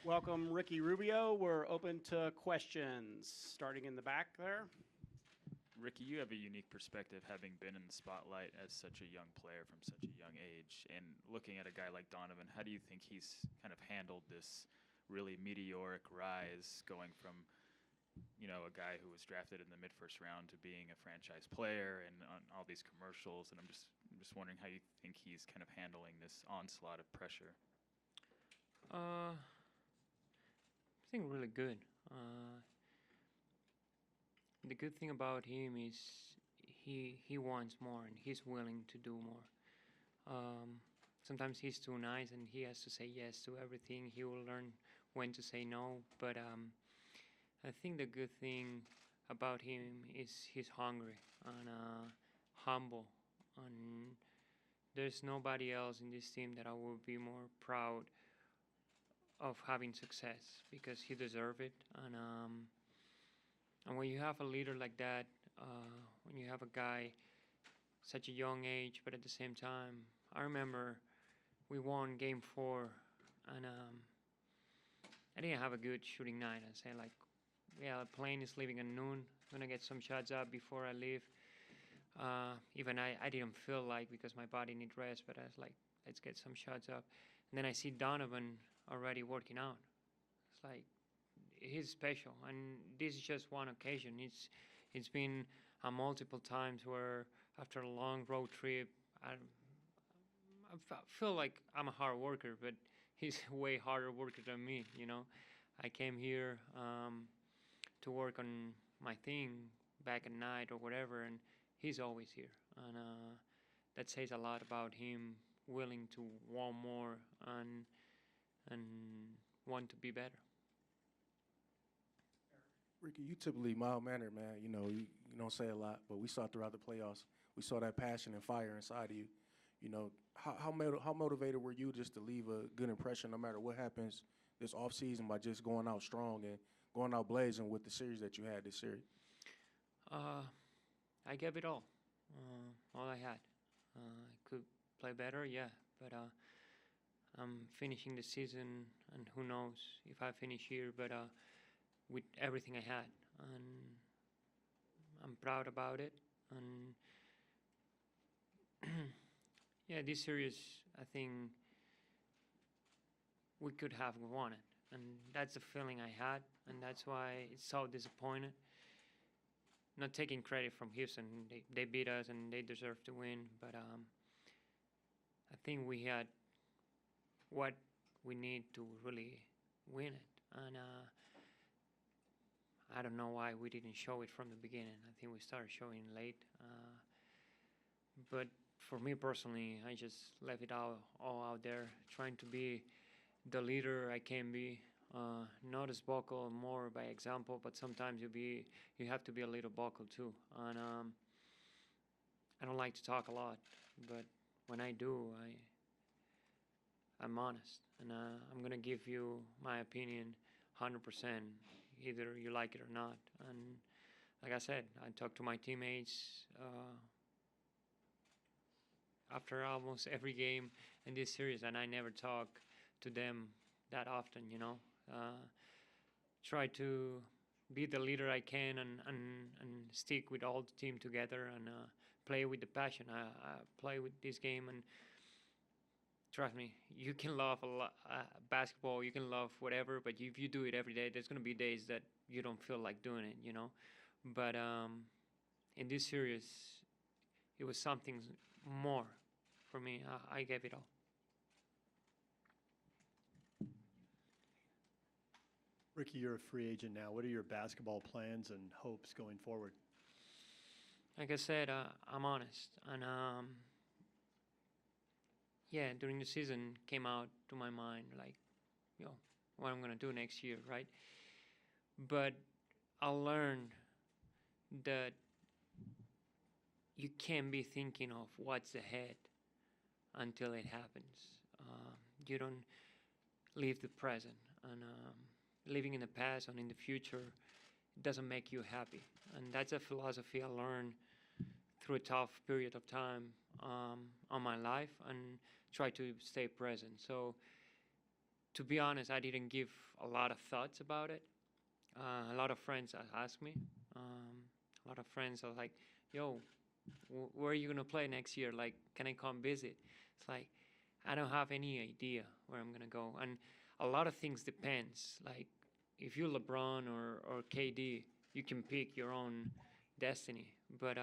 Welcome, Ricky Rubio. We're open to questions. Starting in the back there. Ricky, you have a unique perspective having been in the spotlight as such a young player from such a young age. And looking at a guy like Donovan, how do you think he's kind of handled this really meteoric rise going from, a guy who was drafted in the mid-first round to being a franchise player and on all these commercials? And I'm just wondering how you think he's kind of handling this onslaught of pressure. I think really good. The good thing about him is he wants more and he's willing to do more. Sometimes he's too nice and he has to say yes to everything. He will learn when to say no. But I think the good thing about him is he's hungry and humble. And there's nobody else in this team that I would be more proud of having success because he deserves it. And when you have a leader like that, when you have a guy such a young age, but at the same time, I remember we won Game 4, and I didn't have a good shooting night. I said the plane is leaving at noon. I'm gonna get some shots up before I leave. Even I didn't feel like because my body needs rest, but I was like, let's get some shots up. And then I see Donovan already working out. It's like, he's special, and this is just one occasion. It's been multiple times where after a long road trip, I feel like I'm a hard worker, but he's a way harder worker than me. I came here to work on my thing back at night or whatever, and he's always here, and that says a lot about him willing to want more and want to be better. Ricky, you typically mild-mannered, man. You don't say a lot, but we saw throughout the playoffs, we saw that passion and fire inside of you. How motivated were you just to leave a good impression no matter what happens this offseason by just going out strong and going out blazing with the series that you had this series? I gave it all I had. I could play better, yeah, but I'm finishing the season, and who knows if I finish here, but with everything I had, and I'm proud about it. And yeah, this series, I think we could have won it, and that's the feeling I had, and that's why it's so disappointed. Not taking credit from Houston, they beat us and they deserve to win, but I think we had what we need to really win it, and I don't know why we didn't show it from the beginning. I think we started showing late. But for me personally, I just left it all out there, trying to be the leader I can be. Not as vocal, more by example, but sometimes you have to be a little vocal too. And I don't like to talk a lot, but when I do, I'm honest, and I'm gonna give you my opinion 100%, either you like it or not. And like I said, I talk to my teammates after almost every game in this series, and I never talk to them that often, Try to be the leader I can and stick with all the team together and play with the passion. I play with this game, and trust me, you can love a lot, basketball, you can love whatever, but if you do it every day, there's going to be days that you don't feel like doing it, But in this series, it was something more for me. I gave it all. Ricky, you're a free agent now. What are your basketball plans and hopes going forward? Like I said, I'm honest, and yeah, during the season came out to my mind what I'm gonna do next year, right? But I learned that you can't be thinking of what's ahead until it happens. You don't live the present, and living in the past and in the future doesn't make you happy. And that's a philosophy I learned through a tough period of time on my life, and try to stay present. So to be honest, I didn't give a lot of thoughts about it. A lot of friends asked me. A lot of friends are like, "Yo, where are you gonna play next year? Like, can I come visit?" It's like I don't have any idea where I'm gonna go, and a lot of things depends. Like, if you're LeBron or KD, you can pick your own destiny. But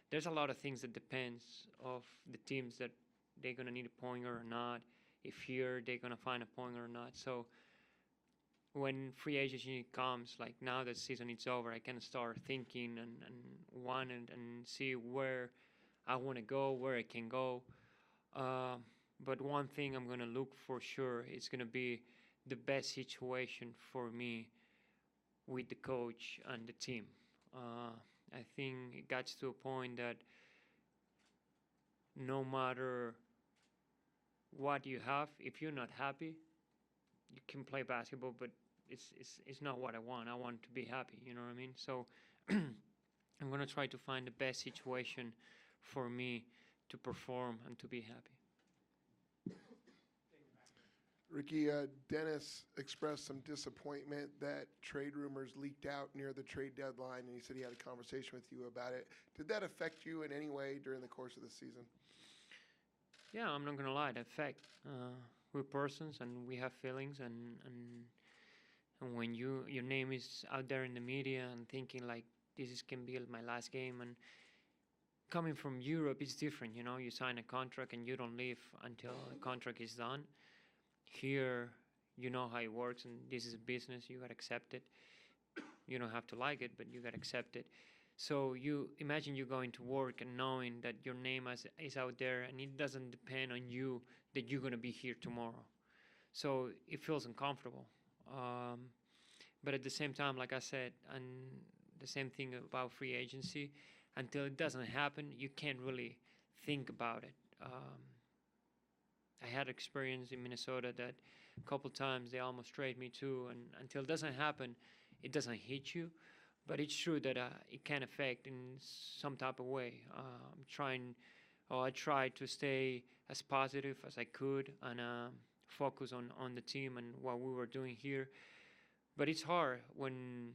there's a lot of things that depends of the teams that they're gonna need a pointer or not. If here they're gonna find a pointer or not. So when free agency comes, like now that season is over, I can start thinking and want and see where I want to go, where I can go. Uh, but one thing I'm gonna look for sure is gonna be the best situation for me with the coach and the team. Uh, I think it got to a point that no matter what you have, if you're not happy, you can play basketball, but it's not what I want. I want to be happy, you know what I mean? So I'm gonna try to find the best situation for me to perform and to be happy. Ricky, Dennis expressed some disappointment that trade rumors leaked out near the trade deadline, and he said he had a conversation with you about it. Did that affect you in any way during the course of the season? Yeah, I'm not gonna lie. That fact, we're persons and we have feelings, and when your name is out there in the media and thinking like can be my last game, and coming from Europe, it's different. You know, you sign a contract and you don't leave until the contract is done. Here, you know how it works, and this is a business. You gotta accept it. You don't have to like it, but you gotta accept it. So you imagine you going to work and knowing that your name is out there, and it doesn't depend on you that you're gonna be here tomorrow. So it feels uncomfortable. But at the same time, like I said, and the same thing about free agency, until it doesn't happen, you can't really think about it. I had experience in Minnesota that a couple times they almost trade me too, and until it doesn't happen, it doesn't hit you. But it's true that it can affect in some type of way. I tried to stay as positive as I could and focus on the team and what we were doing here. But it's hard when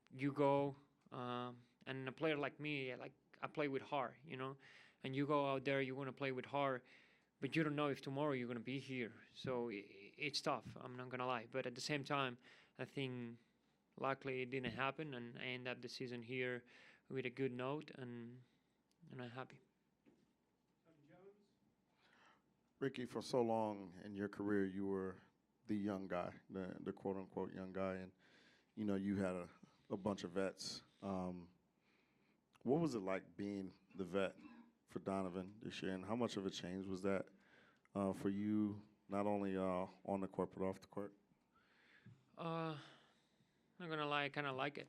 you go and a player like me, like I play with heart, you know, and you go out there, you want to play with heart, but you don't know if tomorrow you're going to be here. So it's tough. I'm not going to lie. But at the same time, I think luckily it didn't happen, and I end up the season here with a good note, and I'm happy. Ricky, for so long in your career, you were the young guy, the quote unquote young guy, and you know you had a bunch of vets. What was it like being the vet for Donovan this year, and how much of a change was that for you, not only on the court but off the court? Not gonna lie, I kind of like it.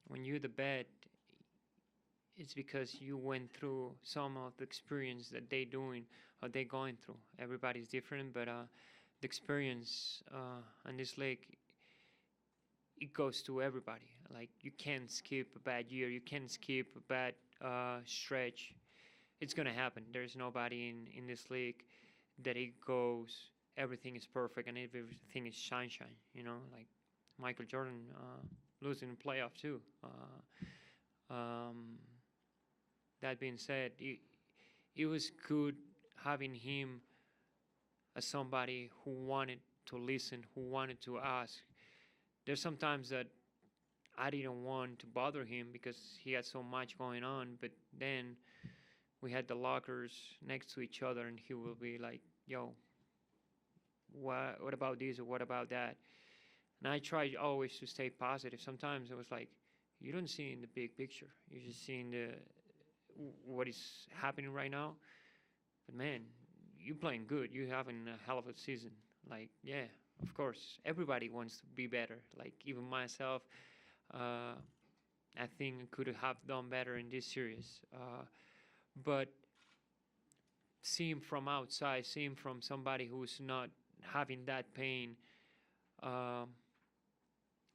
When you're the vet, it's because you went through some of the experience that they doing or they going through. Everybody's different, but the experience in this league, it goes to everybody. Like you can't skip a bad year, you can't skip a bad stretch. It's gonna happen. There's nobody in this league that it goes everything is perfect and everything is sunshine. You know, like Michael Jordan losing the playoff too. That being said, it was good having him as somebody who wanted to listen, who wanted to ask. There's sometimes that I didn't want to bother him because he had so much going on, but then we had the lockers next to each other and he will be like, yo, what about this or what about that? And I tried always to stay positive. Sometimes it was like, you don't see in the big picture. You're just seeing what is happening right now. But man, you playing good. You having a hell of a season. Like, yeah, of course. Everybody wants to be better. Like, even myself, I think I could have done better in this series. But seeing from outside, seeing from somebody who's not having that pain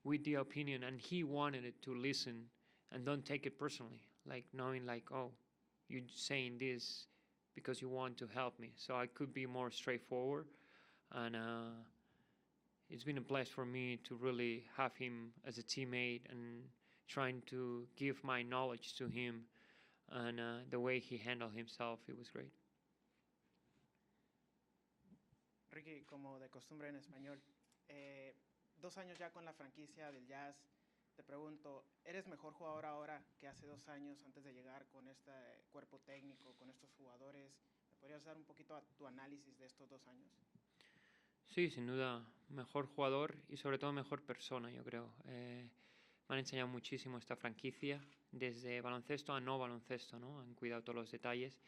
with the opinion, and he wanted it to listen and don't take it personally, like knowing like, oh, you're saying this because you want to help me. So I could be more straightforward, and it's been a blast for me to really have him as a teammate and trying to give my knowledge to him, and the way he handled himself, it was great. Ricky, como de costumbre en español, 2 años ya con la franquicia del Jazz. Te pregunto, ¿eres mejor jugador ahora que hace 2 años antes de llegar con este cuerpo técnico, con estos jugadores? ¿Me podrías dar un poquito tu análisis de estos 2 años? Sí, sin duda, mejor jugador y sobre todo mejor persona, yo creo. Me han enseñado muchísimo esta franquicia, desde baloncesto a no baloncesto, ¿no? Han cuidado todos los detalles.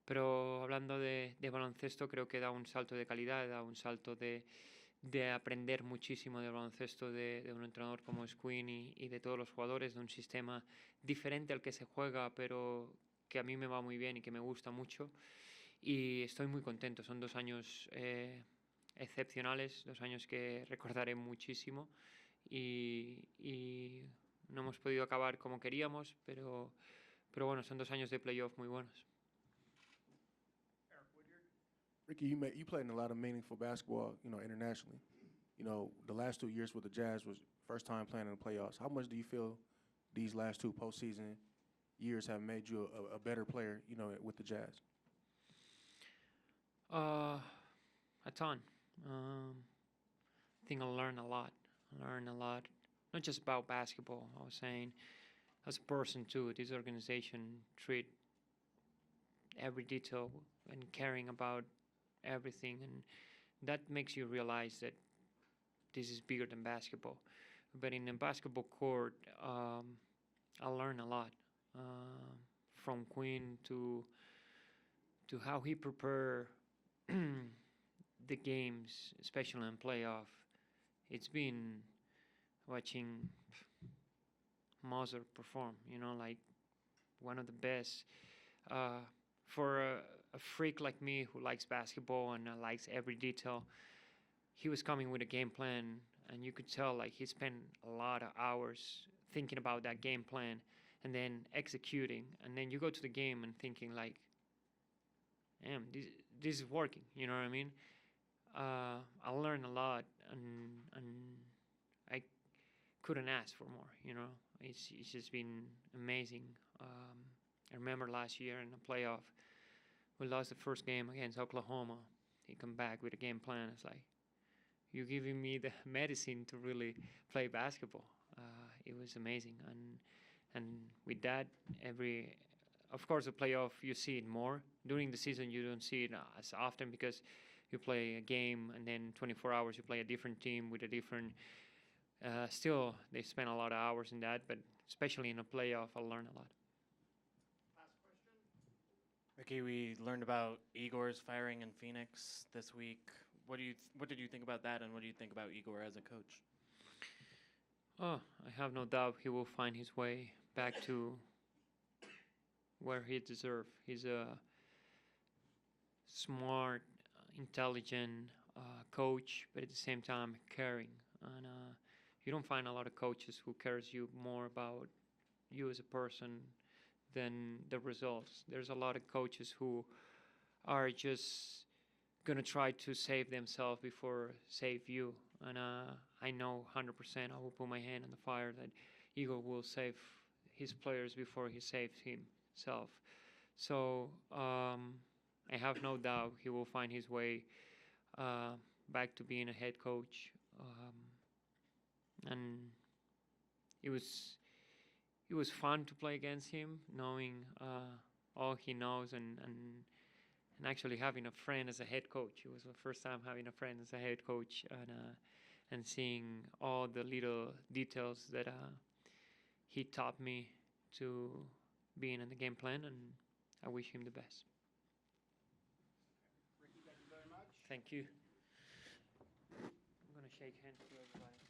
Pero hablando de baloncesto, creo que da un salto de calidad, da un salto de aprender muchísimo del baloncesto de un entrenador como es Quinn y de todos los jugadores, de un sistema diferente al que se juega, pero que a mí me va muy bien y que me gusta mucho. Y estoy muy contento, son 2 años excepcionales, 2 años que recordaré muchísimo, y no hemos podido acabar como queríamos, pero bueno, son 2 años de playoff muy buenos. Ricky, you played in a lot of meaningful basketball, internationally. The last 2 years with the Jazz was first time playing in the playoffs. How much do you feel these last 2 postseason years have made you a better player, with the Jazz? A ton. I think I learned a lot. Not just about basketball. I was saying, as a person too. This organization treat every detail and caring about everything, and that makes you realize that this is bigger than basketball. But in a basketball court, I learned a lot from Quinn to how he prepare the games, especially in playoff. It's been watching Mozart perform, like one of the best. For a freak like me who likes basketball and likes every detail, he was coming with a game plan, and you could tell like he spent a lot of hours thinking about that game plan and then executing. And then you go to the game and thinking like, damn, this is working. You know what I mean? I learned a lot, and I couldn't ask for more. It's just been amazing. I remember last year in the playoff, we lost the first game against Oklahoma. He come back with a game plan. It's like, you're giving me the medicine to really play basketball. It was amazing, and with that, of course, the playoff you see it more. During the season, you don't see it as often because you play a game and then 24 hours you play a different team with a different. Still, they spend a lot of hours in that, but especially in a playoff, I learned a lot. Ricky, we learned about Igor's firing in Phoenix this week. What did you think about that, and what do you think about Igor as a coach? Oh, I have no doubt he will find his way back to where he deserves. He's a smart, intelligent coach, but at the same time caring. And you don't find a lot of coaches who cares you more about you as a person than the results. There's a lot of coaches who are just going to try to save themselves before save you. And I know 100%, I will put my hand on the fire that Igor will save his players before he saves himself. So I have no doubt he will find his way back to being a head coach. And it was fun to play against him, knowing all he knows and actually having a friend as a head coach. It was the first time having a friend as a head coach, and seeing all the little details that he taught me to being in the game plan, and I wish him the best. Ricky, thank you very much. Thank you. I'm going to shake hands to everybody.